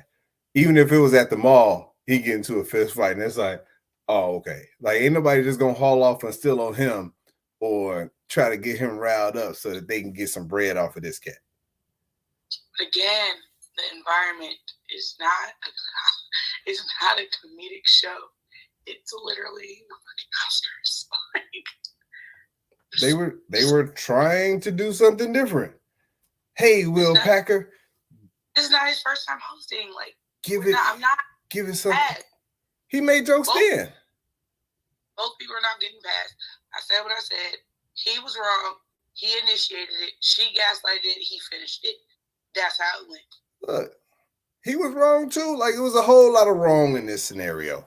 Even if it was at the mall, he get into a fist fight, and it's like, oh, okay. Like, ain't nobody just gonna haul off and steal on him or try to get him riled up so that they can get some bread off of this cat. Again, the environment is not a comedic show. It's literally the fucking Oscars. They were trying to do something different. Hey, Will Packer. This is not his first time hosting. Like, give it something. Bad. He made jokes then. Both people are not getting past. I said what I said. He was wrong. He initiated it. She gaslighted it. He finished it. That's how it went. Look, he was wrong too. Like, it was a whole lot of wrong in this scenario.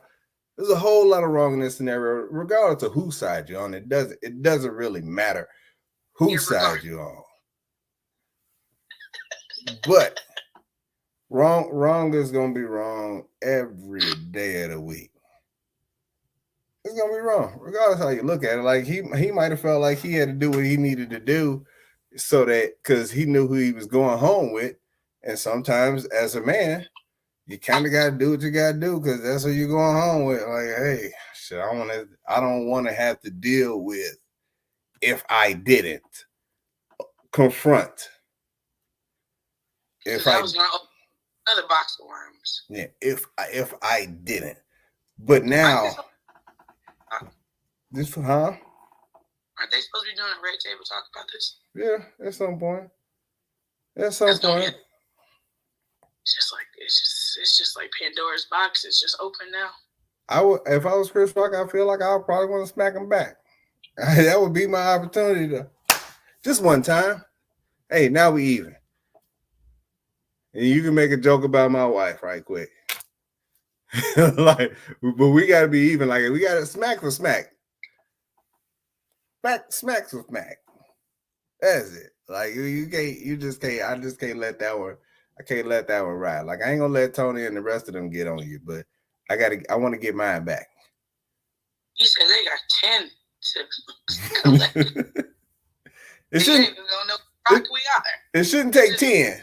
There's a whole lot of wrong in this scenario, regardless of whose side you're on. It doesn't really matter whose side you're on. But wrong is gonna be wrong every day of the week. It's gonna be wrong, regardless of how you look at it. Like, he might have felt like he had to do what he needed to do so that, because he knew who he was going home with. And sometimes as a man, you kind of gotta do what you gotta do because that's who you're going home with. Like, hey, shit, I don't want to have to deal with if I didn't confront. If I was gonna open another box of worms. Yeah, if I didn't. But now this, huh? Aren't they supposed to be doing a red table talk about this? Yeah, at some point. At some point. It's just like Pandora's box. It's just open now. If I was Chris Rock, I feel like I would probably want to smack him back. That would be my opportunity to just one time. Hey, now we even. And you can make a joke about my wife right quick. Like, but we gotta be even. Like, we gotta smack for smack. Smack for smack. That's it. Like, I just can't let that one. I can't let that one ride. Like, I ain't gonna let Tony and the rest of them get on you, but I want to get mine back. You said they got 10 to collect. It shouldn't take 10.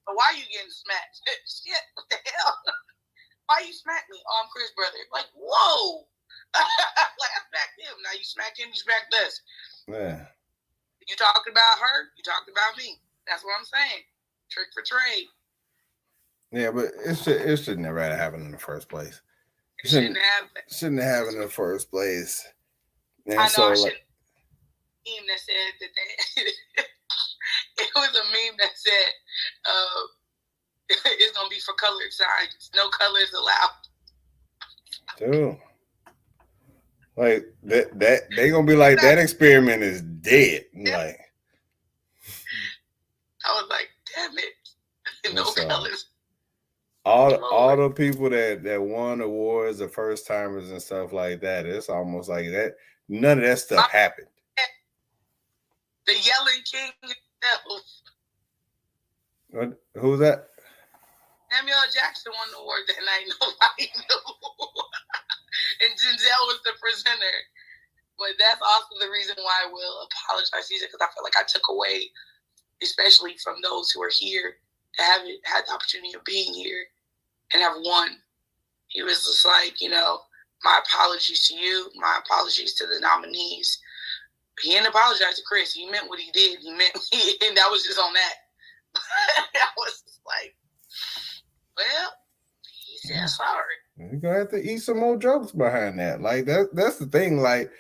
But why are you getting smacked? Shit, what the hell? Why you smack me? Oh, I'm Chris' brother. Like, whoa. Like, I smacked him. Now you smack him, you smacked us. Yeah. You talking about her, you talking about me. That's what I'm saying. Trick for trade. Yeah, but it should never have happened in the first place. It shouldn't have happened in the first place. And I know so, I should meme that said that they it was a meme that said it's gonna be for colored signs. No colors allowed. Dude. Like that they gonna be like, that experiment is dead. Like, I was like, damn it. No colors. All the people that won awards, the first timers and stuff like that, it's almost like that. None of that stuff happened. The Yelling King himself. Who was that? Samuel Jackson won the award that night. Nobody knew. And Denzel was the presenter. But that's also the reason why I will apologize, because I feel like I took away, especially from those who are here, to have had the opportunity of being here and have won. He was just like, my apologies to you, my apologies to the nominees. He didn't apologize to Chris. He meant what he did. And that was just on that. I was just like, well, he said sorry. You're gonna have to eat some more jokes behind that. Like, that's the thing. Like,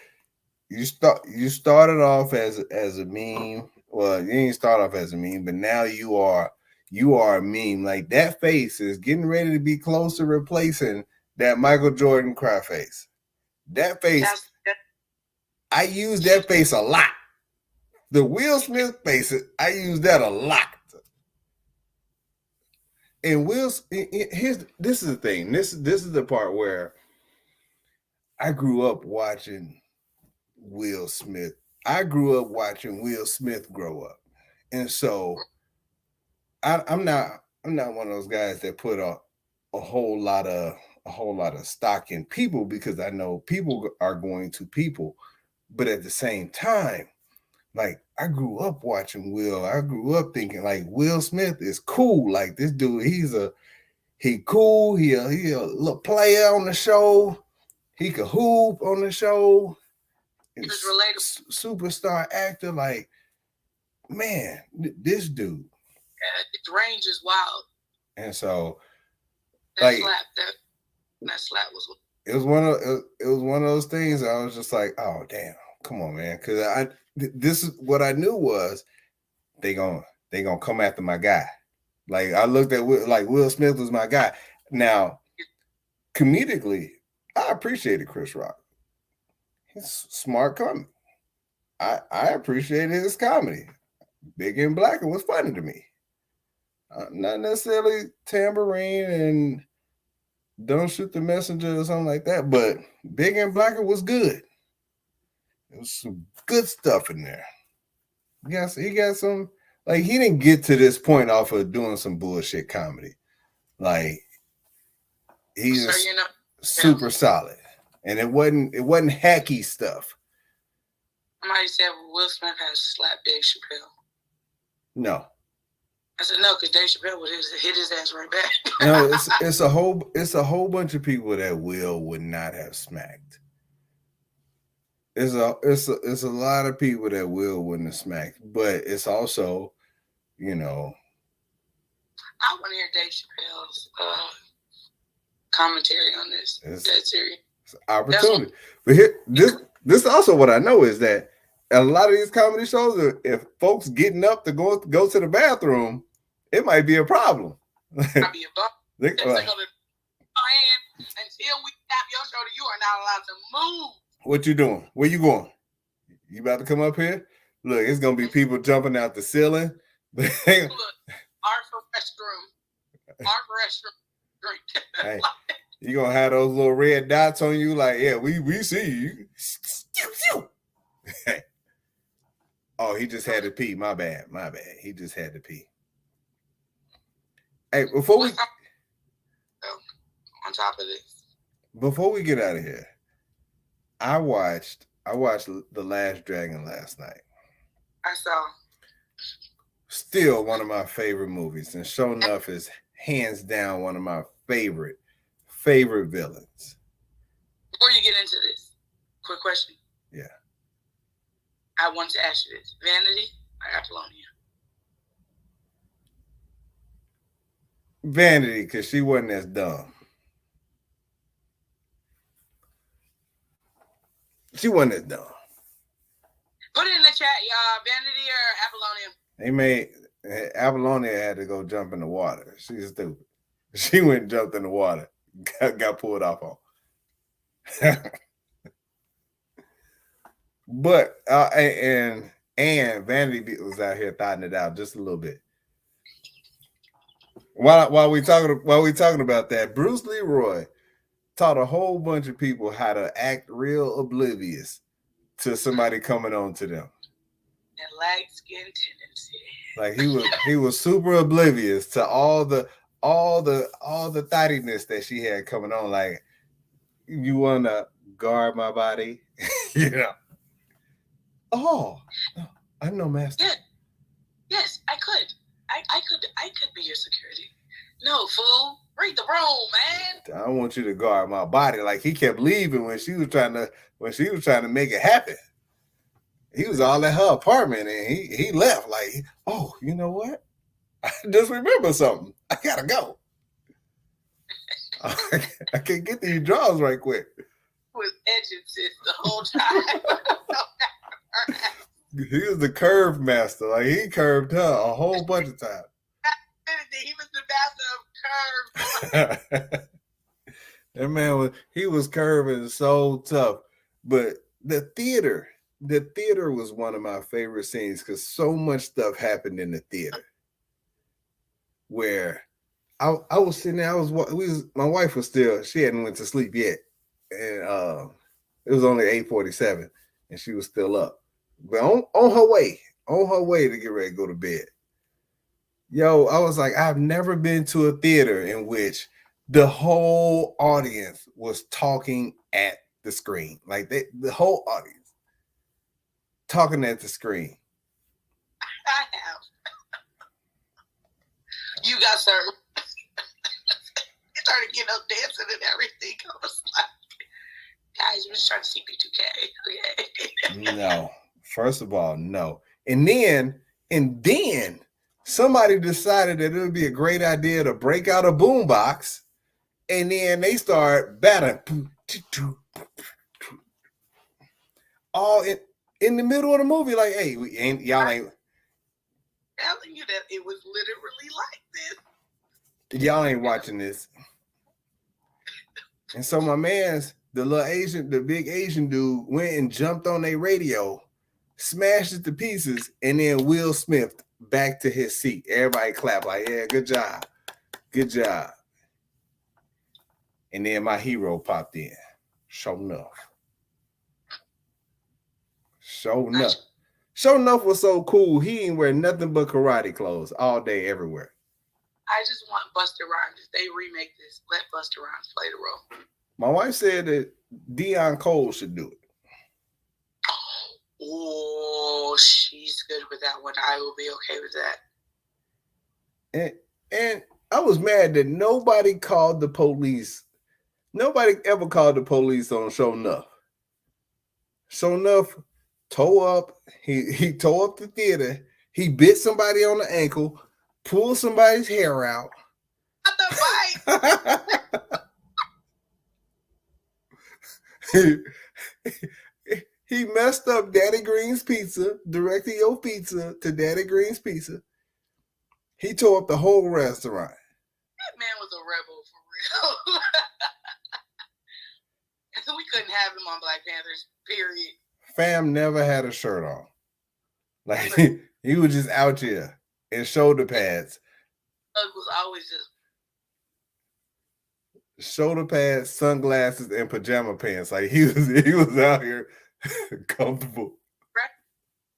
you started off as a meme, Well, you didn't start off as a meme, but now you are a meme. Like that face is getting ready to be close to replacing that Michael Jordan cry face. That face, I use that face a lot. The Will Smith face, I use that a lot. And this is the thing. This is the part where I grew up watching Will Smith. I grew up watching Will Smith grow up, and so I'm not one of those guys that put a whole lot of stock in people, because I know people are going to people, but at the same time, like I grew up watching Will. I grew up thinking like Will Smith is cool. Like this dude, he cool. He a little player on the show. He could hoop on the show. He was relatable. Superstar actor. Like, man, this dude. Yeah, his range is wild. And so, that slap was. It was one of those things. I was just like, oh damn, come on, man, because this is what I knew was they gonna come after my guy. Like I looked at Will Smith was my guy. Now, comedically, I appreciated Chris Rock. He's smart comedy. I appreciated his comedy. Big and Black was funny to me. Not necessarily Tambourine and Don't Shoot the Messenger or something like that, but Big and Blacker was good. There was some good stuff in there. Yes, he got some. Like he didn't get to this point off of doing some bullshit comedy. Like he's super solid, and it wasn't hacky stuff. Somebody said Will Smith has slapped Dave Chappelle. No. I said no, because Dave Chappelle would hit his ass right back. No, it's a whole bunch of people that Will would not have smacked. It's a lot of people that Will wouldn't have smacked, but it's also, you know. I want to hear Dave Chappelle's commentary on this. That series. It's an opportunity. But here, this is also what I know is that a lot of these comedy shows, if folks getting up to go to the bathroom, it might be a problem. Might be a bump. Until we stop your show, you are not allowed to move. What you doing? Where you going? You about to come up here? Look, it's gonna be people jumping out the ceiling. Look, art for restroom drink. Hey, you gonna have those little red dots on you, like, yeah, we see you. Oh, he just had to pee. My bad. He just had to pee. Hey, on top of this, before we get out of here, I watched The Last Dragon last night. I saw. Still one of my favorite movies, and sure enough is hands down one of my favorite villains. Before you get into this, quick question. Yeah. I want to ask you this: Vanity or Apollonia? Vanity, because she wasn't as dumb. She wasn't as dumb. Put it in the chat, y'all. Vanity or Apollonia? Apollonia had to go jump in the water. She's stupid. She went and jumped in the water. Got pulled off on. But and Vanity was out here thotting it out just a little bit. While we talking about that, Bruce Leroy taught a whole bunch of people how to act real oblivious to somebody coming on to them. That light skin tendency. Like he was super oblivious to all the thottiness that she had coming on. Like, you wanna guard my body? You know. Oh, I know, Master. Yeah. Yes, I could. I could be your security. No, fool. Read the room, man. I want you to guard my body. Like, he kept leaving when she was trying to make it happen. He was all at her apartment and he left. Like, oh, you know what? I just remember something. I gotta go. I can get these drawers right quick. Was edging sis the whole time. He was the curve master. Like he curved her a whole bunch of times. He was the master of curve. That man was curving so tough. But the theater was one of my favorite scenes because so much stuff happened in the theater. Where I was sitting there, my wife was still, she hadn't went to sleep yet. And it was only 8:47 and she was still up. But on her way to get ready to go to bed. Yo, I was like, I've never been to a theater in which the whole audience was talking at the screen. Like the whole audience talking at the screen. I have. You got served. You started getting up dancing and everything. I was like, guys, we're just trying to see P2K. Okay. No. First of all, no. And then somebody decided that it would be a great idea to break out a boombox, and then they start battering all in the middle of the movie. Like, hey, y'all ain't telling you that it was literally like this. Y'all ain't watching this. And so my man's the big Asian dude went and jumped on their radio, smashed it to pieces, and then Will Smith back to his seat. Everybody clapped like, yeah, good job. Good job. And then my hero popped in. Sure enough. Sure enough was so cool. He ain't wear nothing but karate clothes all day, everywhere. I just want Busta Rhymes. If they remake this, let Busta Rhymes play the role. My wife said that Deion Cole should do it. Oh, she's good with that one. I will be okay with that. And I was mad that nobody called the police. Nobody ever called the police on Show Enough. Show Enough tore up. He tore up the theater. He bit somebody on the ankle, pulled somebody's hair out. Not the fight. He messed up Daddy Green's Pizza, directed your pizza to Daddy Green's Pizza. He tore up the whole restaurant. That man was a rebel for real. We couldn't have him on Black Panthers, period. Fam never had a shirt on. Like, he was just out here in shoulder pads. Doug was always just shoulder pads, sunglasses, and pajama pants. Like, he was out here comfortable.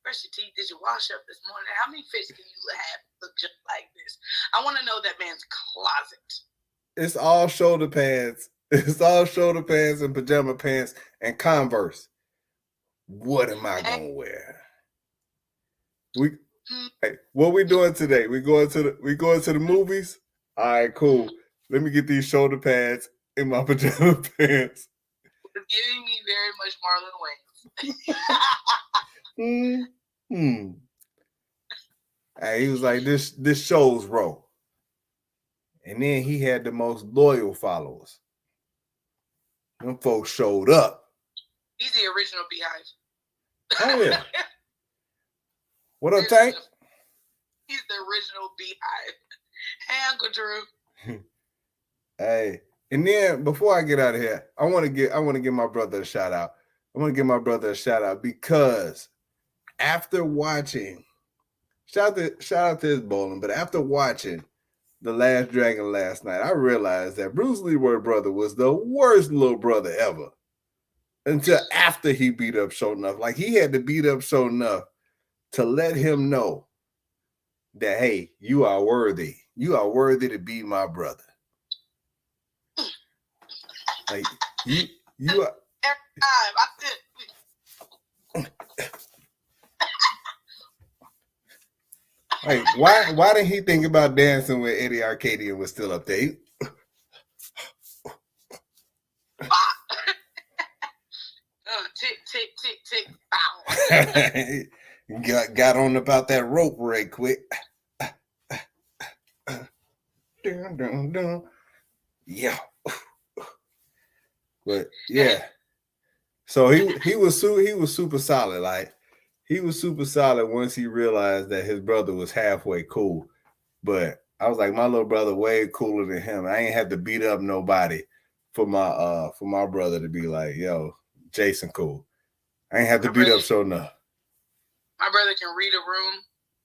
Brush your teeth. Did you wash up this morning? How many fish can you have look just like this? I want to know that man's closet. It's all shoulder pads. It's all shoulder pads and pajama pants and Converse. What am I gonna wear? Hey, what we doing today? We going to the movies? All right, cool. Let me get these shoulder pads in my pajama pants. It's giving me very much Marlon Wayans. Hey, he was like, this show's raw. And then he had the most loyal followers. Them folks showed up. He's the original Beehive. Oh, yeah. What up, Tank? He's the original Beehive. Hey, Uncle Drew. Hey, and then before I get out of here, I want to give my brother a shout out. I want to give my brother a shout out because after watching, shout out to his bowling, but after watching The Last Dragon last night, I realized that Bruce Leroy's brother was the worst little brother ever. Until after he beat up Show Enough. Like, he had to beat up Show Enough to let him know that, hey, you are worthy. You are worthy to be my brother. Like, you are. Every time. Like, why didn't he think about dancing when Eddie Arcadian was still up there? Tick, tick, tick, tick, bow. got on about that rope right quick. Dun, dun, dun. Yeah. But yeah. So he was super solid. Like, he was super solid once he realized that his brother was halfway cool. But I was like, my little brother way cooler than him. I ain't had to beat up nobody for my brother to be like, yo, Jason cool. I ain't have to beat up so enough. My brother can read a room.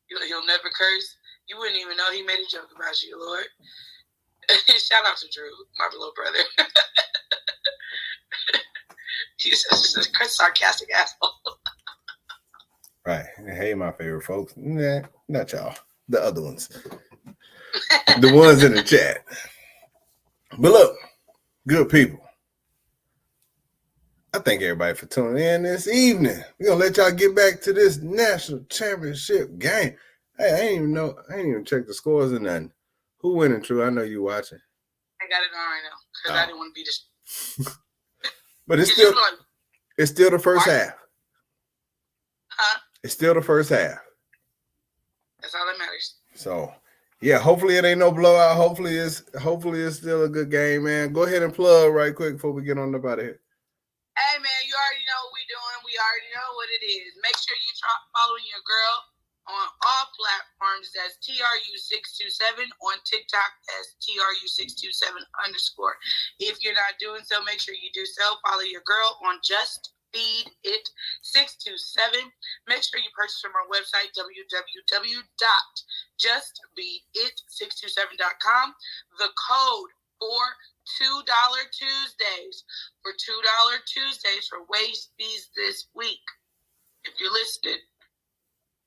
He'll never curse. You wouldn't even know he made a joke about you, Lord. Shout out to Drew, my little brother. He's just a sarcastic asshole. Right. Hey, my favorite folks. Nah, not y'all. The other ones. The ones in the chat. But look, good people. I thank everybody for tuning in this evening. We're going to let y'all get back to this national championship game. Hey, I ain't even checked the scores or nothing. Who winning, True? I know you watching. I got it on right now because I didn't want to be just. But it's still the first half. Huh? It's still the first half. That's all that matters. So, yeah, hopefully it ain't no blowout. Hopefully it's still a good game, man. Go ahead and plug right quick before we get on up out of here. Hey, man, you already know what we're doing. We already know what it is. Make sure you try following your girl on all platforms. That's TRU627 on TikTok. That's TRU627 _. If you're not doing so, make sure you do so. Follow your girl on Just Feed It 627. Make sure you purchase from our website, www.justfeedit627.com. The code for $2 Tuesdays for Waste Fees this week. If you're listed,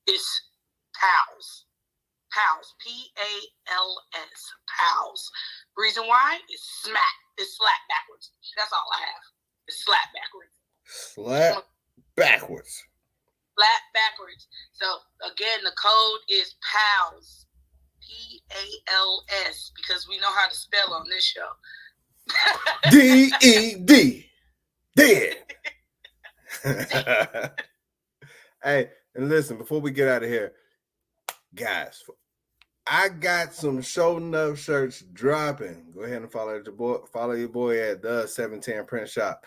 it's PALS. PALS. PALS. PALS. Reason why? It's smack. It's slap backwards. That's all I have. It's slap backwards. Slap backwards. Slap backwards. So, again, the code is PALS. PALS. Because we know how to spell on this show. DED. Dead. Hey, and listen, before we get out of here, guys, I got some Show Enough shirts dropping. Go ahead and follow your boy at the 710 Print Shop.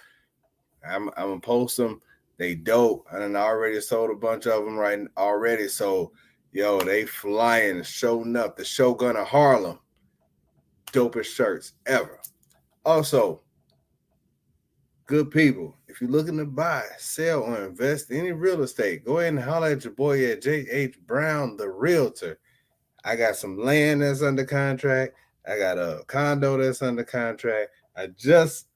I'm gonna post them. They dope. I done already sold a bunch of them already. So, yo, they flying. Show Enough. The Shogun of Harlem. Dopest shirts ever. Also, good people, if you're looking to buy, sell, or invest in any real estate, go ahead and holler at your boy at J.H. Brown, the Realtor. I got some land that's under contract. I got a condo that's under contract. I just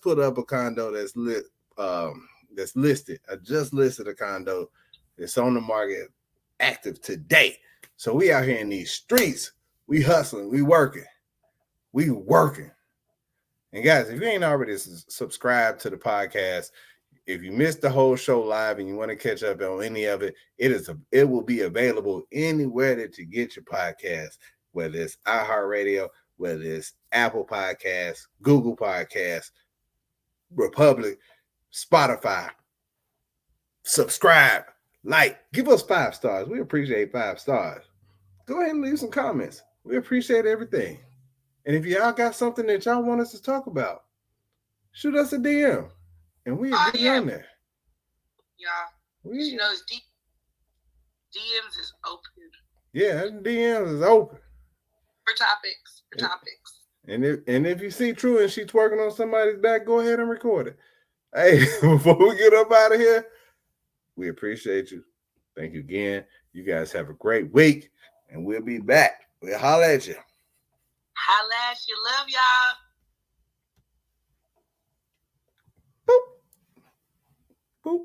put up a condo that's listed. I just listed a condo that's on the market, active today. So we out here in these streets. We hustling. We working. And guys, if you ain't already subscribed to the podcast, if you missed the whole show live and you want to catch up on any of it, it will be available anywhere that you get your podcast, whether it's iHeartRadio, whether it's Apple Podcasts, Google Podcasts, Republic, Spotify. Subscribe, give us 5 stars. We appreciate 5 stars. Go ahead and leave some comments. We appreciate everything. And if y'all got something that y'all want us to talk about, shoot us a DM. And we'll get on there. Yeah. You know, DMs is open. Yeah, DMs is open. For topics. And if you see True and she twerking on somebody's back, go ahead and record it. Hey, before we get up out of here, we appreciate you. Thank you again. You guys have a great week. And we'll be back. We'll holler at you. Holla at you. Love y'all. Boop. Boop.